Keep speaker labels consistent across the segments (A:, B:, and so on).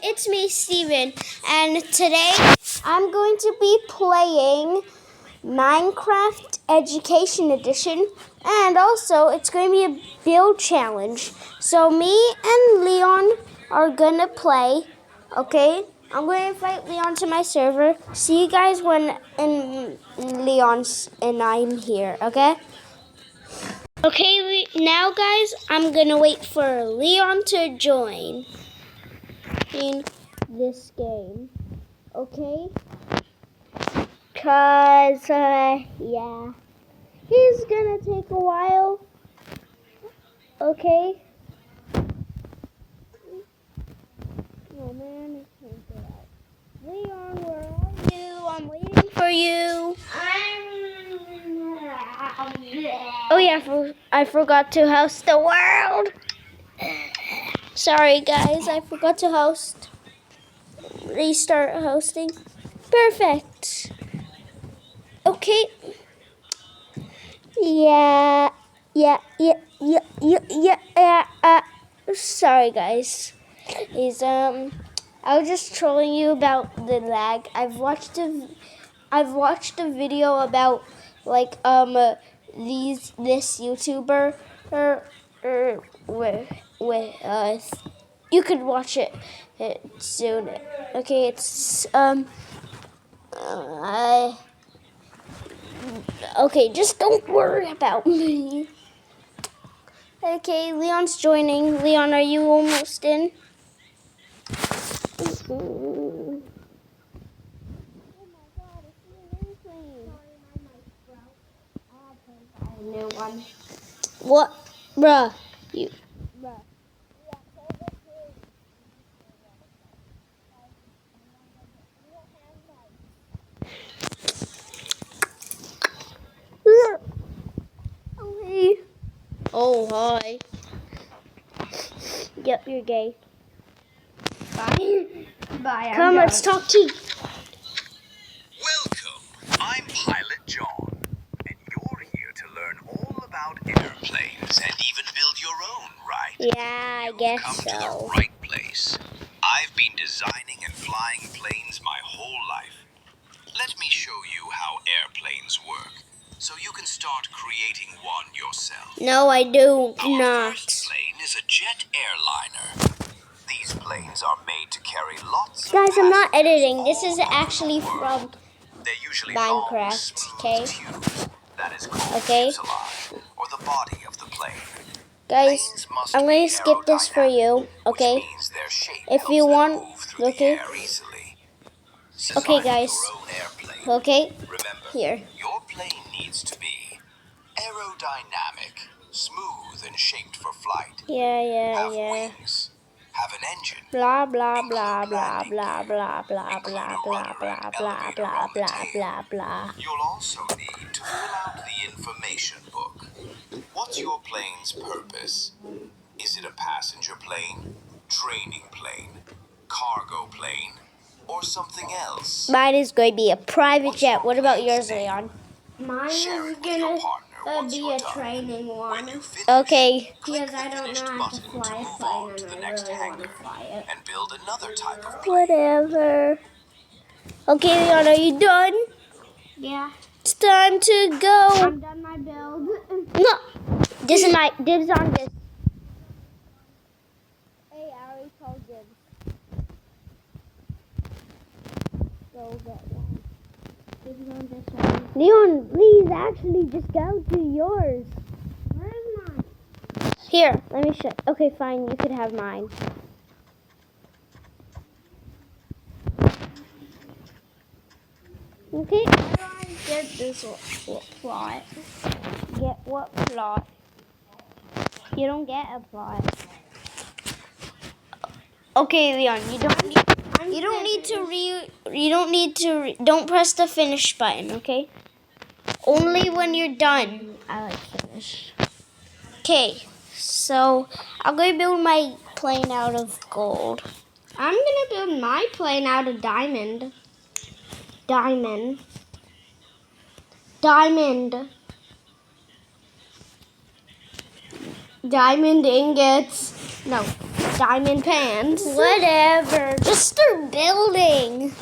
A: it's me, Steven, and today I'm going to be playing Minecraft Education Edition, and also it's going to be a build challenge. So me and Leon are gonna play, okay? I'm going to invite Leon to my server. See you guys when Leon's and I'm here, okay? Okay, now guys, I'm gonna wait for Leon to join in this game, okay? Cause, yeah, he's gonna take a while, okay? Oh man, I can't get out. Leon, where are you? I'm waiting for you. Oh yeah, I forgot to host the world. Sorry guys, I forgot to host. Restart hosting. Perfect. Okay. Yeah. Sorry guys. I was just trolling you about the lag. I've watched a video about like this YouTuber with you could watch it soon. Okay, it's okay, just don't worry about me. Okay, Leon's joining. Leon, are you almost in? Oh my god, it's an airplane. A new one. What? Bruh. You. Bruh. Oh, hey. Oh, hi. Yep, you're gay. Bye. Bye. Come, let's talk to you.
B: Welcome. I'm Pilot John, and you're here to learn all about airplanes and even build your own, right?
A: Yeah, I guess
B: Come
A: so.
B: to the right place. I've been designing and flying planes my whole life. Let me show you how airplanes work, so you can start creating one yourself.
A: No, I do
B: Our
A: not.
B: first plane is a jet airliner. These planes are made to carry lots of
A: Guys, I'm not
B: passengers
A: editing. This
B: all
A: is
B: over the
A: actually
B: world.
A: from
B: They're usually
A: Minecraft,
B: long, smooth
A: okay?
B: tubes. That is called
A: Okay.
B: fuselage, or the body of the plane.
A: Guys,
B: Planes must
A: I'm
B: be
A: going to skip this for you,
B: aerodynamic,
A: okay?
B: which means their shape
A: If
B: helps
A: you
B: them
A: want,
B: move through the
A: okay?
B: air easily.
A: Okay,
B: Design
A: guys.
B: your own airplane.
A: Okay,
B: Remember,
A: here.
B: your plane needs to be aerodynamic, smooth and shaped for flight. Have
A: Yeah.
B: wings. Have an engine.
A: Blah, blah,
B: Include
A: blah, blah,
B: landing
A: blah,
B: gear.
A: blah, blah,
B: Include
A: blah,
B: a
A: blah,
B: rudder
A: blah,
B: and
A: blah,
B: elevator
A: blah,
B: on the
A: blah,
B: tail.
A: blah, blah.
B: You'll also need to fill out the information book. What's your plane's purpose? Is it a passenger plane, training plane, cargo plane, or something else?
A: Mine is going to be a private
B: What's
A: jet.
B: your
A: What about
B: plane's
A: yours,
B: name?
A: Leon? Mine
B: Share
A: is
B: it with your
A: gonna
B: partner once
A: be
B: you're
A: a
B: done.
A: training
B: When
A: one.
B: you finish,
A: Okay.
B: click
A: Because I
B: the
A: don't
B: finished
A: know how to
B: button
A: fly
B: to
A: a
B: move
A: plane
B: on to the
A: and I
B: next
A: really want to
B: hangar
A: fly it.
B: and build another type of plane.
A: Whatever. Okay, Leon, are you done? Yeah. It's time to go. I'm done my build. No. This is my dibs on this. Hey, I already told dibs. Go get one. Dibs on this one. Leon, please actually just go to yours. Where's mine? Here, let me show. Okay, fine. You could have mine. Okay. How do I get this what plot? Get what plot? You don't get a plot. Okay, Leon, don't press the finish button, okay? Only when you're done. I like finish. Okay, so I'm gonna build my plane out of gold. I'm gonna build my plane out of diamond. Diamond ingots. No.
C: diamond pants.
A: Whatever. Just start building.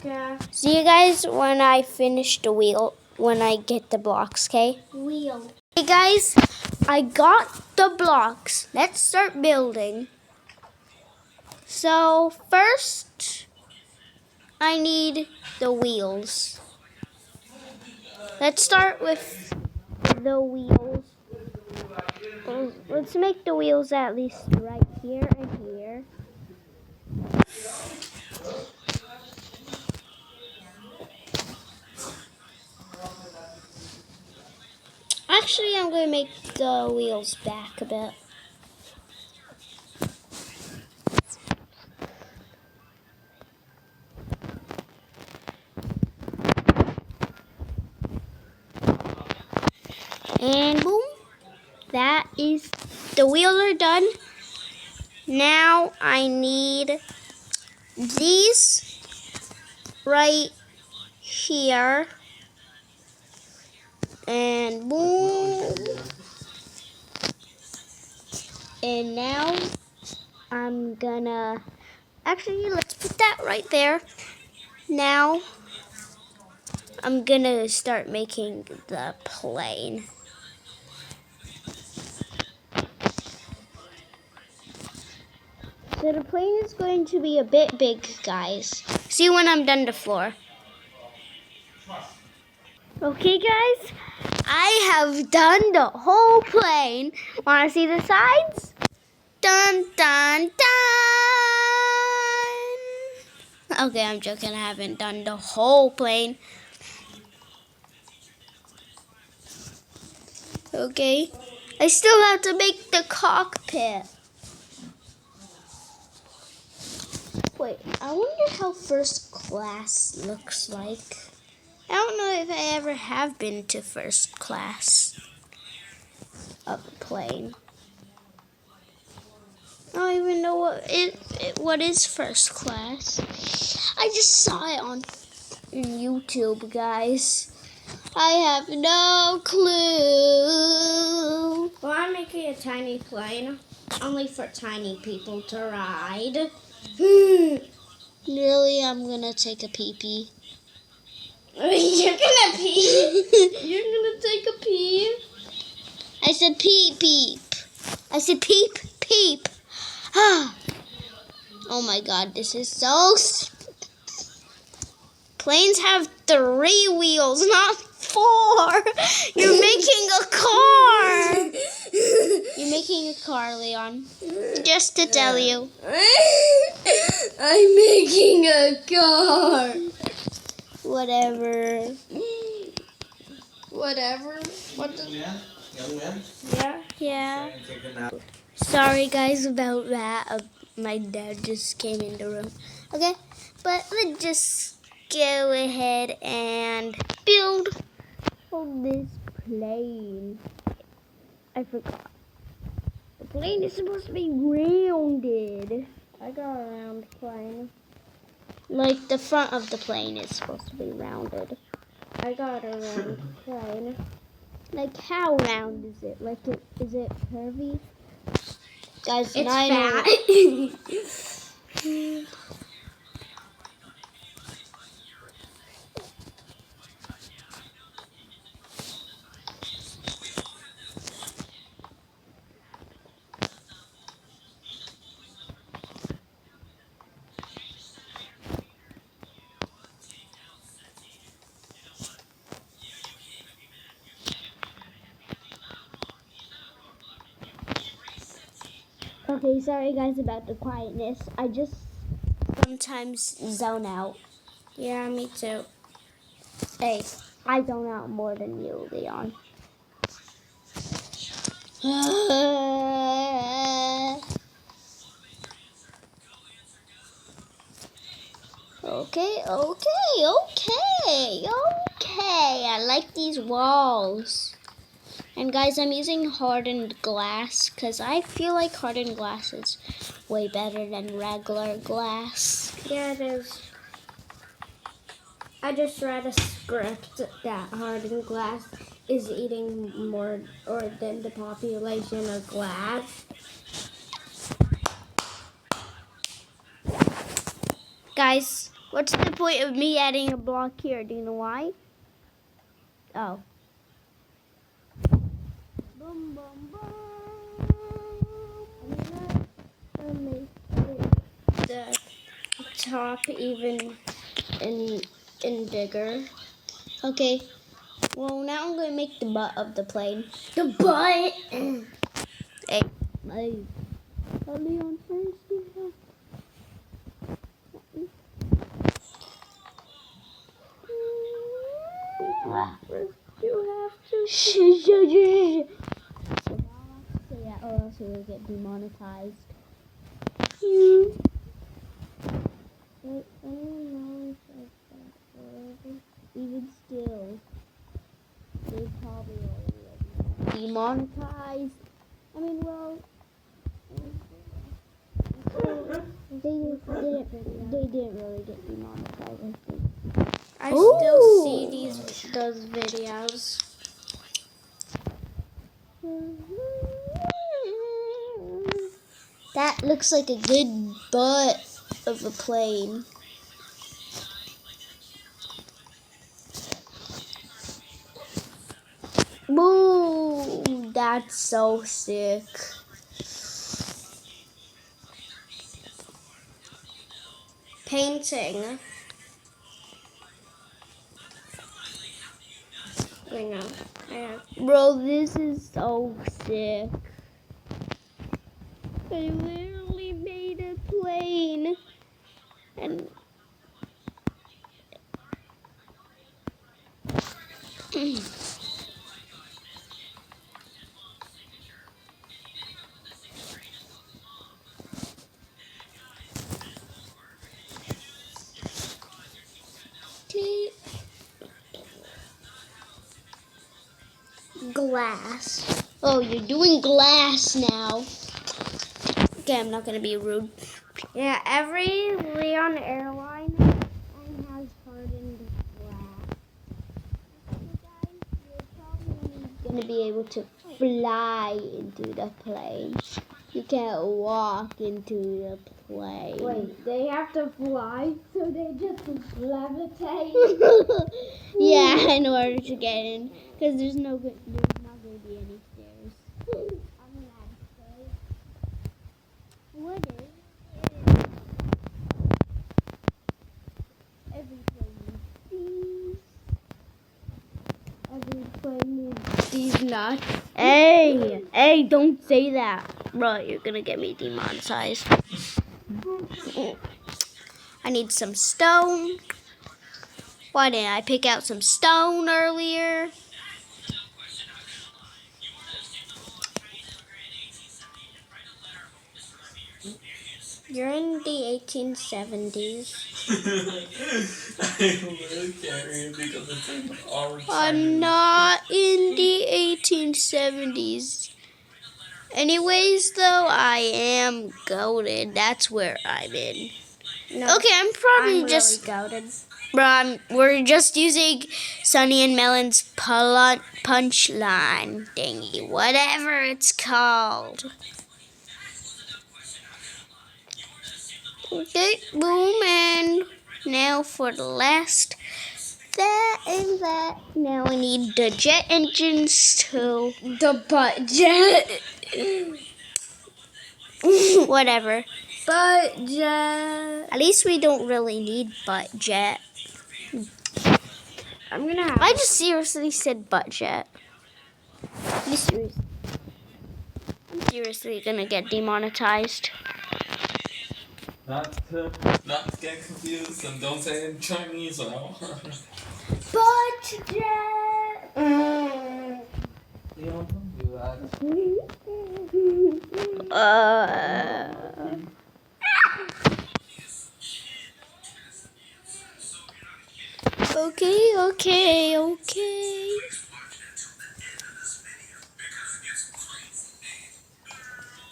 C: Okay.
A: See you guys when I finish the wheel. When I get the blocks, okay?
C: Wheel.
A: Hey guys, I got the blocks. Let's start building. So first, I need the wheels. Let's start with the wheels. Let's make the wheels at least right here and here. Actually, I'm going to make the wheels back a bit. And boom. That is, the wheels are done. Now I need these right here. And boom. And now I'm gonna, actually let's put that right there. Now I'm gonna start making the plane. So the plane is going to be a bit big, guys. See when I'm done the floor. Okay, guys, I have done the whole plane. Want to see the sides? Dun, dun, dun. Okay, I'm joking. I haven't done the whole plane. Okay, I still have to make the cockpit. Wait, I wonder how first class looks like. I don't know if I ever have been to first class of a plane. I don't even know what is first class. I just saw it on YouTube, guys. I have no clue.
C: Well, I'm making a tiny plane, only for tiny people to ride.
A: Really, I'm gonna take a pee-pee.
C: You're gonna pee? You're gonna take a pee?
A: I said peep, peep. I said peep, peep. Oh my god, this is so... Planes have 3 wheels, not 4. You're making a car. You're making a car, Leon. Just to tell you.
C: I'm making a car.
A: Whatever.
C: Whatever. What does...
D: Young man?
C: Yeah.
A: Yeah.
D: Take a nap.
A: Sorry guys about that. My dad just came in the room. Okay, but let's just go ahead and build this plane. I forgot. The plane is supposed to be rounded.
C: I got a round plane.
A: Like the front of the plane is supposed to be rounded.
C: I got a round plane.
A: Like how round is it? Like is it curvy? Guys,
C: It's
A: now I know-
C: fat.
A: Okay, sorry guys about the quietness. I just sometimes zone out.
C: Yeah, me too.
A: Hey, I zone out more than you, Leon. Okay. I like these walls. And guys, I'm using hardened glass because I feel like hardened glass is way better than regular glass.
C: Yeah, it is. I just read a script that hardened glass is eating more or than the population of glass.
A: guys, what's the point of me adding a block here? Do you know why? Oh. Boom, boom, boom. Make the top even in bigger. Okay. Well, now I'm going to make the butt of the plane.
C: The butt.
A: Hey, my Leon first.
C: You have to.
A: So now I have to say that or else we will get demonetized. Even still, they probably already demonetized. I mean, well, they didn't really get demonetized, I think.
C: I still see those videos.
A: That looks like a good butt of a plane. Boom! That's so sick.
C: Painting. I know.
A: Bro, this is so sick. I literally made a plane. And
C: Glass.
A: oh, you're doing glass now. Okay, I'm not gonna be rude.
C: Yeah, every Leon airline has hardened glass.
A: You're probably gonna be able to fly into the plane. You can't walk into the plane.
C: Wait, they have to fly, so they just levitate.
A: Yeah, in order to get in, because there's not going to be any stairs. I'm gonna add stairs. What is it? Every plane needs these. Every plane needs these nuts. Hey, don't say that. Bro, you're gonna get me demonetized. I need some stone. Why didn't I pick out some stone earlier?
C: You're in the 1870s.
B: I literally can't read because it's in all
A: I'm not in the 1870s. Anyways, though, I am goated. That's where I'm in.
C: No,
A: Okay, I'm probably
C: I'm
A: just...
C: really goated.
A: Bro, we're just using Sunny and Melon's punchline thingy. Whatever it's called. Okay, boom, and now for the last... That and that. Now I need the jet engines too.
C: The butt jet.
A: Whatever.
C: Butt jet.
A: At least we don't really need butt jet.
C: I'm gonna have.
A: I just seriously said butt jet. I'm seriously gonna get demonetized.
B: Not to get confused and don't say it in Chinese or no.
C: butt jet.
B: Leon, don't do that.
A: Okay.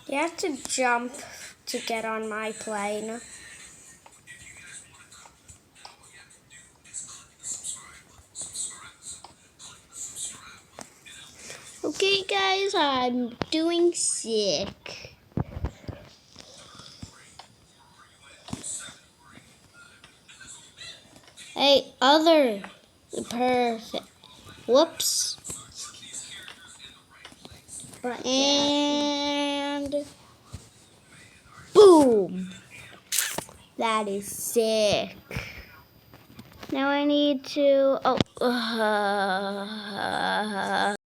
C: You have to jump to get on my plane.
A: Okay, guys, I'm doing sick. Hey, other. Perfect. Whoops. And boom. That is sick. Now I need to. Oh.